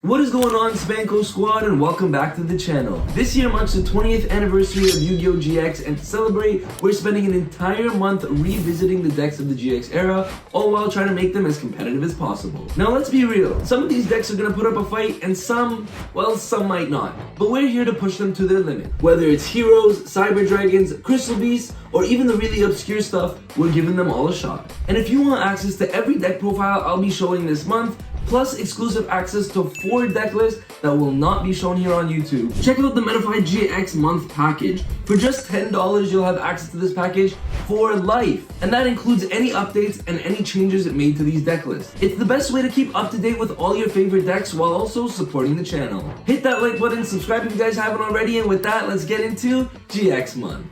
What is going on, Spanko squad, and welcome back to the channel. This year marks the 20th anniversary of Yu-Gi-Oh! GX, and to celebrate, we're spending an entire month revisiting the decks of the GX era, all while trying to make them as competitive as possible. Now let's be real, some of these decks are gonna put up a fight, and some might not. But we're here to push them to their limit. Whether it's Heroes, Cyber Dragons, Crystal Beasts, or even the really obscure stuff, we're giving them all a shot. And if you want access to every deck profile I'll be showing this month, plus exclusive access to 4 deck lists that will not be shown here on YouTube, check out the Metafy GX month package. For just $10, you'll have access to this package for life. And that includes any updates and any changes made to these deck lists. It's the best way to keep up to date with all your favorite decks while also supporting the channel. Hit that like button, subscribe if you guys haven't already, and with that, let's get into GX month.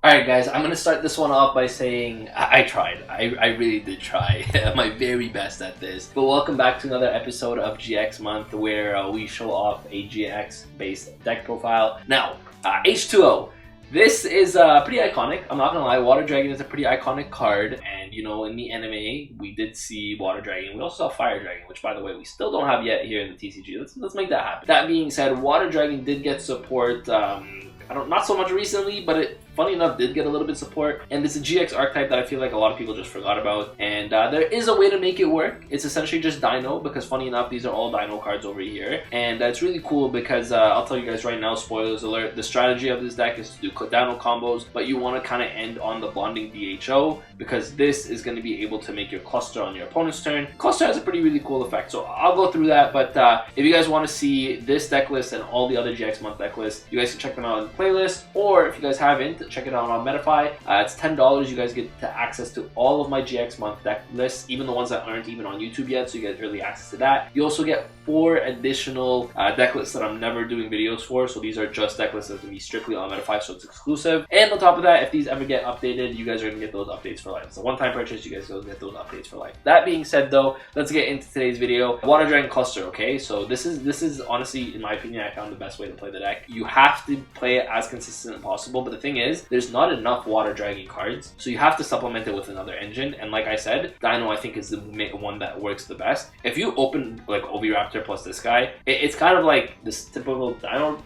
Alright guys, I'm going to start this one off by saying I tried. I really did try my very best at this. But welcome back to another episode of GX Month where we show off a GX based deck profile. Now, H2O. This is pretty iconic. I'm not gonna lie, Water Dragon is a pretty iconic card, and you know, in the anime we did see Water Dragon. We also saw Fire Dragon, which by the way we still don't have yet here in the TCG. Let's make that happen. That being said, Water Dragon did get support not so much recently, but it funny enough did get a little bit of support, and it's a GX archetype that I feel like a lot of people just forgot about, and there is a way to make it work. It's essentially just Dino, because funny enough these are all Dino cards over here, and it's really cool because I'll tell you guys right now, spoilers alert, the strategy of this deck is to do Dino combos, but you want to kind of end on the bonding DHO, because this is going to be able to make your cluster on your opponent's turn. Cluster has a really cool effect, so I'll go through that, but if you guys want to see this deck list and all the other GX month deck lists, you guys can check them out in the playlist, or if you guys haven't, check it out on Metafy. It's $10. You guys get to access to all of my GX month deck lists, even the ones that aren't even on YouTube yet, so you get early access to that. You also get 4 additional deck lists that I'm never doing videos for, so these are just deck lists that can be strictly on Metafy, so it's exclusive. And on top of that, if these ever get updated, you guys are going to get those updates for life. It's a one-time purchase, you guys will get those updates for life. That being said though, let's get into today's video. Water Dragon Cluster, okay? So this is honestly, in my opinion, I found the best way to play the deck. You have to play it as consistent as possible, but the thing is, there's not enough Water Dragon cards, so you have to supplement it with another engine, and like I said, Dino I think is the one that works the best. If you open like Oviraptor plus this guy, it's kind of like this typical Dino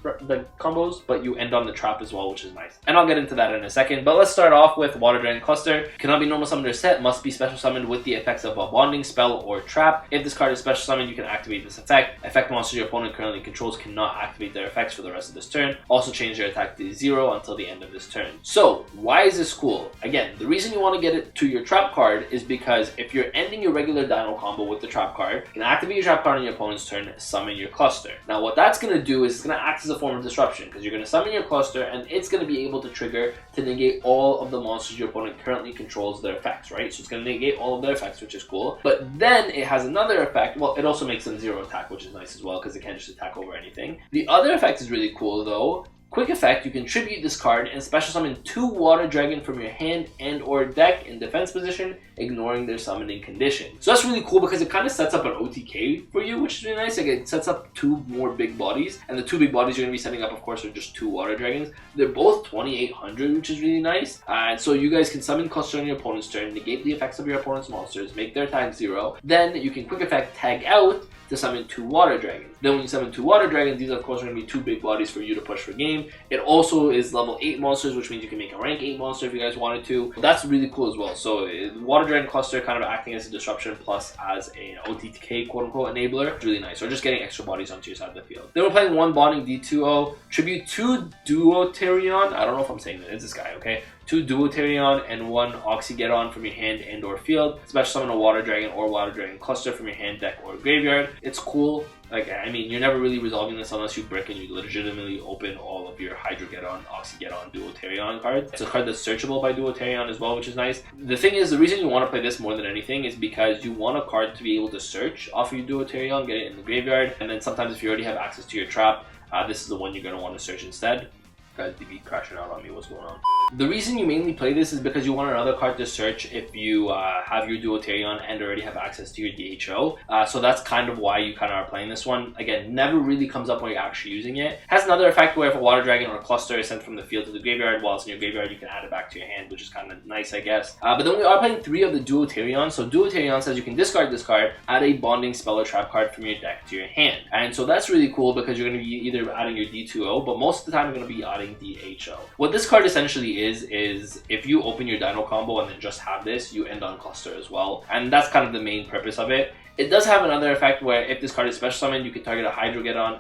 combos, but you end on the trap as well, which is nice. And I'll get into that in a second, but let's start off with Water Dragon Cluster. Cannot be normal summoned or set, must be special summoned with the effects of a bonding spell or trap. If this card is special summoned, you can activate this effect. Effect monsters your opponent currently controls cannot activate their effects for the rest of this turn. Also change their attack to 0 until the end of this turn. So why is this cool? Again, the reason you want to get it to your trap card is because if you're ending your regular Dino combo with the trap card, you can activate your trap card on your opponent's turn, summon your cluster. Now what that's going to do is it's going to act as a form of disruption, because you're going to summon your cluster and it's going to be able to trigger to negate all of the monsters your opponent currently controls their effects, right? So it's going to negate all of their effects, which is cool. But then it has another effect. Well, it also makes them 0 attack, which is nice as well, because it can't just attack over anything. The other effect is really cool though. Quick effect, you can tribute this card and special summon 2 Water Dragon from your hand and or deck in defense position, ignoring their summoning condition. So that's really cool because it kind of sets up an OTK for you, which is really nice. Like, it sets up 2 more big bodies, and the 2 big bodies you're going to be setting up, of course, are just 2 Water Dragons. They're both 2800, which is really nice. And so you guys can summon Cluster on your opponent's turn, negate the effects of your opponent's monsters, make their attack 0. Then you can quick effect tag out to summon 2 Water Dragons. Then when you summon 2 Water Dragons, these of course are going to be 2 big bodies for you to push for game. It also is level 8 monsters, which means you can make a rank 8 monster if you guys wanted to. That's really cool as well. So Water Dragon Cluster kind of acting as a disruption plus as an OTK quote-unquote enabler. It's really nice. Or just getting extra bodies onto your side of the field. Then we're playing 1 Bonding D2O, tribute 2 Duoterion. I don't know if I'm saying that. It's this guy, okay? 2 Duoterion and 1 Oxygeddon from your hand and or field. Special summon a Water Dragon or Water Dragon Cluster from your hand, deck, or graveyard. It's cool. Like, I mean, you're never really resolving this unless you brick and you legitimately open all of your Hydrogeddon, Oxygeddon, Duoterion cards. It's a card that's searchable by Duoterion as well, which is nice. The thing is, the reason you want to play this more than anything is because you want a card to be able to search off of your Duoterion, get it in the graveyard, and then sometimes if you already have access to your trap, this is the one you're going to want to search instead. Guys be crashing out on me, what's going on? The reason you mainly play this is because you want another card to search if you have your Duoterion and already have access to your DHO. So that's kind of why you kind of are playing this one. Again, never really comes up when you're actually using it. Has another effect where if a water dragon or a cluster is sent from the field to the graveyard while it's in your graveyard, you can add it back to your hand, which is kind of nice, I guess. But then we are playing 3 of the Duoterion. So Duoterion says you can discard this card, add a bonding spell or trap card from your deck to your hand. And so that's really cool because you're going to be either adding your D2O, but most of the time you're going to be adding DHO. What this card essentially is if you open your Dino combo and then just have this, you end on cluster as well. And that's kind of the main purpose of it. It does have another effect where if this card is special summoned, you can target a Hydrogeddon,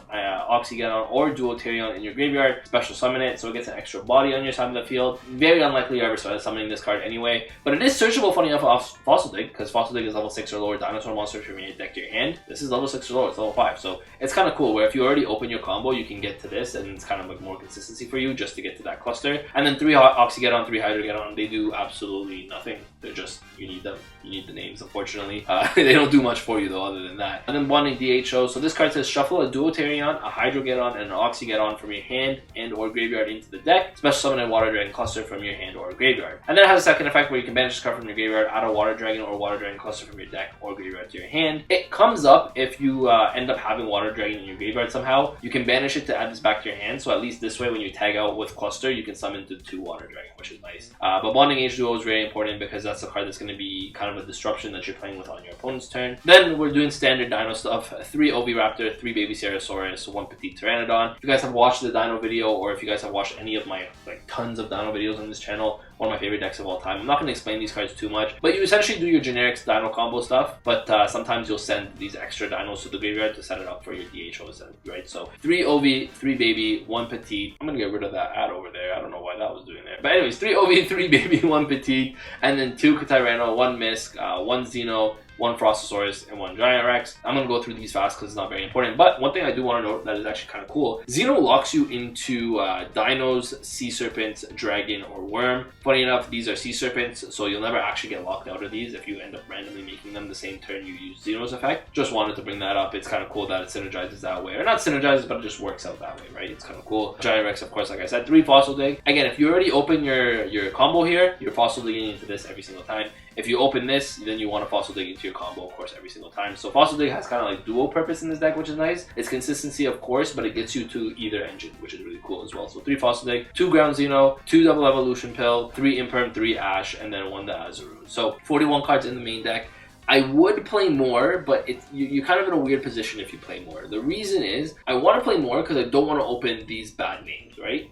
Oxygeddon, or Duoterion in your graveyard, special summon it, so it gets an extra body on your side of the field. Very unlikely you're ever summoning this card anyway, but it is searchable, funny enough, off Fossil Dig, because Fossil Dig is level 6 or lower dinosaur monster from your deck to your hand. This is level 6 or lower, it's level 5, so it's kind of cool where if you already open your combo, you can get to this, and it's kind of like more consistency for you just to get to that cluster. And then 3 Oxygeddon, 3 Hydrogeddon, they do absolutely nothing. They're just, you need them. You need the names, unfortunately. They don't do much for you though, other than that. And then bonding DHO. So this card says shuffle a Duoterion, a Hydrogeddon, and an Oxygeddon from your hand and or graveyard into the deck. Special summon a Water Dragon cluster from your hand or graveyard. And then it has a second effect where you can banish this card from your graveyard, add a Water Dragon or Water Dragon cluster from your deck or graveyard to your hand. It comes up if you end up having Water Dragon in your graveyard somehow. You can banish it to add this back to your hand. So at least this way, when you tag out with cluster, you can summon to 2 Water Dragon, which is nice. But bonding H2O is very important because that's the card that's going to be kind of a disruption that you're playing with on your opponent's turn. Then we're doing standard dino stuff. 3 Oviraptor, 3 Baby Ceratosaurus, 1 Petite Pteranodon. If you guys have watched the dino video, or if you guys have watched any of my tons of dino videos on this channel, one of my favorite decks of all time. I'm not going to explain these cards too much, but you essentially do your generic dino combo stuff, but sometimes you'll send these extra dinos to the graveyard to set it up for your DHOs, right? So 3 Ovi, 3 Baby, 1 Petite. I'm going to get rid of that ad over there. I don't know why that was doing there. But anyways, 3 Ovi, 3 Baby, 1 Petite, and then 2 Tyranno, 1 Misk, 1 Xeno, 1 Frostosaurus, and 1 Giant Rex. I'm going to go through these fast because it's not very important, but one thing I do want to note that is actually kind of cool. Xeno locks you into Dinos, Sea Serpents, Dragon, or Worm. Funny enough, these are Sea Serpents, so you'll never actually get locked out of these if you end up randomly making them the same turn you use Xeno's effect. Just wanted to bring that up. It's kind of cool that it synergizes that way. Or not synergizes, but it just works out that way, right? It's kind of cool. Giant Rex, of course, like I said, 3 Fossil Dig. Again, if you already open your combo here, you're Fossil Digging into this every single time. If you open this, then you want to Fossil Dig into your combo, of course, every single time. So Fossil Dig has kind of like dual purpose in this deck, which is nice. It's consistency, of course, but it gets you to either engine, which is really cool as well. So 3 Fossil Dig, 2 Ground Xeno, 2 Double Evolution Pill, 3 Imperm, 3 Ash, and then 1 Azurune. So 41 cards in the main deck. I would play more, but you're kind of in a weird position if you play more. The reason is, I want to play more because I don't want to open these bad names, right?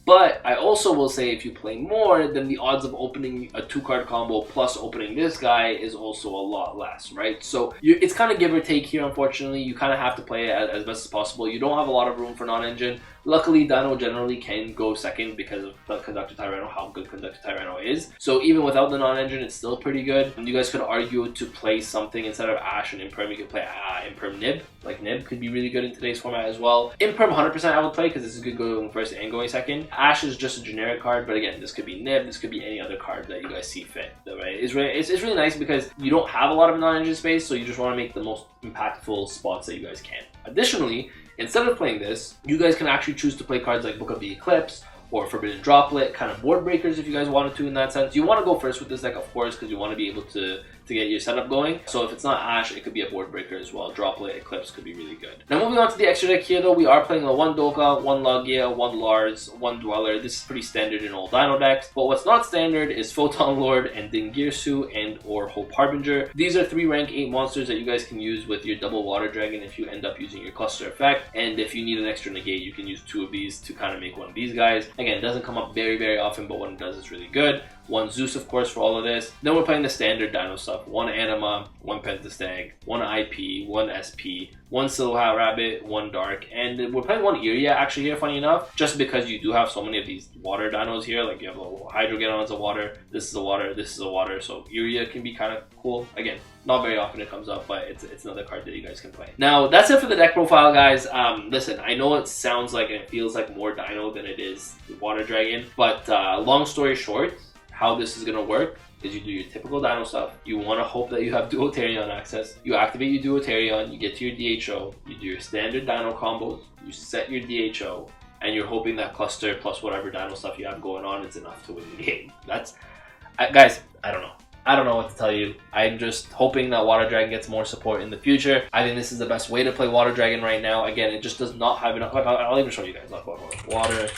But I also will say if you play more, then the odds of opening a 2-card combo plus opening this guy is also a lot less, right? So it's kind of give or take here, unfortunately. You kind of have to play it as best as possible. You don't have a lot of room for non-engine. Luckily, Dino generally can go second because of the Conductor Tyranno, how good Conductor Tyranno is. So even without the non-engine, it's still pretty good. And you guys could argue to play something instead of Ash and Imperm. You could play Imperm Nib. Like Nib could be really good in today's format as well. Imperm 100% I would play because this is good going first and going second. Ash is just a generic card, but again, this could be Nib. This could be any other card that you guys see fit. Right? It's really nice because you don't have a lot of non-engine space, so you just want to make the most impactful spots that you guys can. Additionally, instead of playing this, you guys can actually choose to play cards like Book of the Eclipse or Forbidden Droplet, kind of board breakers if you guys wanted to in that sense. You want to go first with this deck, of course, because you want to be able to get your setup going. So if it's not Ash, it could be a board breaker as well. Droplet, Eclipse could be really good. Now moving on to the extra deck here though, we are playing a 1 Doka, 1 Logia, 1 Lars, 1 Dweller. This is pretty standard in all Dino decks. But what's not standard is Photon Lord and Dingirsu and or Hope Harbinger. These are 3 rank 8 monsters that you guys can use with your double Water Dragon if you end up using your cluster effect. And if you need an extra negate, you can use 2 of these to kind of make one of these guys. Again, it doesn't come up very often, but when it does, it's really good. 1 Zeus, of course, for all of this. Then we're playing the standard Dino stuff. 1 Anima, 1 Pentastag, 1 IP, 1 SP, 1 Silhouette Rabbit, 1 Dark, and we're playing 1 Iria actually here, funny enough, just because you do have so many of these water dinos here. Like you have a Hydrogeddon's a water, this is a water, this is a water, so Iria can be kind of cool. Again, not very often it comes up, but it's another card that you guys can play. Now, that's it for the deck profile, guys. Listen, I know it sounds like it feels like more Dino than it is Water Dragon, but long story short, how this is going to work is you do your typical Dino stuff. You want to hope that you have Duoterion access. You activate your Duoterion, you get to your DHO, you do your standard Dino combos, you set your DHO, and you're hoping that cluster plus whatever dino stuff you have going on is enough to win the game. Guys, I don't know. I don't know what to tell you. I'm just hoping that Water Dragon gets more support in the future. I think this is the best way to play Water Dragon right now. Again, it just does not have enough. I'll even show you guys. Look, Water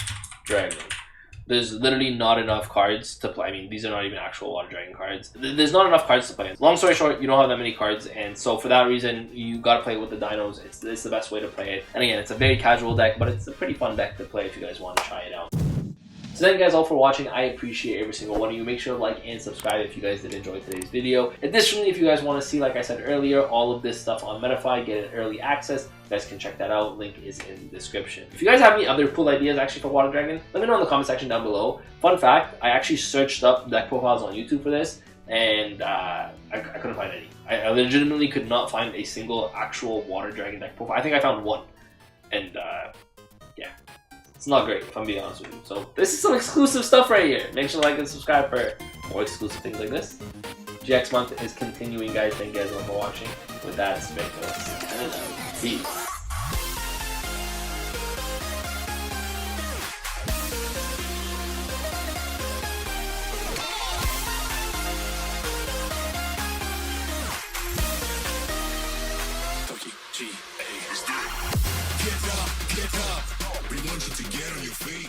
Dragon. There's literally not enough cards to play. I mean, these are not even actual Water Dragon cards. There's not enough cards to play. Long story short, you don't have that many cards, and so for that reason, you gotta play with the dinos. It's the best way to play it. And again, it's a very casual deck, but it's a pretty fun deck to play if you guys want to try it out. So thank you guys all for watching. I appreciate every single one of you. Make sure to like and subscribe if you guys did enjoy today's video. Additionally, if you guys want to see, like I said earlier, all of this stuff on Metafy, get an early access, you guys can check that out. Link is in the description. If you guys have any other cool ideas actually for Water Dragon, let me know in the comment section down below. Fun fact, I actually searched up deck profiles on YouTube for this, and I couldn't find any. I legitimately could not find a single actual Water Dragon deck profile. I think I found one, and yeah. It's not great, if I'm being honest with you. So this is some exclusive stuff right here. Make sure to like and subscribe for more exclusive things like this. GX month is continuing, guys. Thank you guys all for watching. With that, Spanko and peace. Get up, we want you to get on your feet.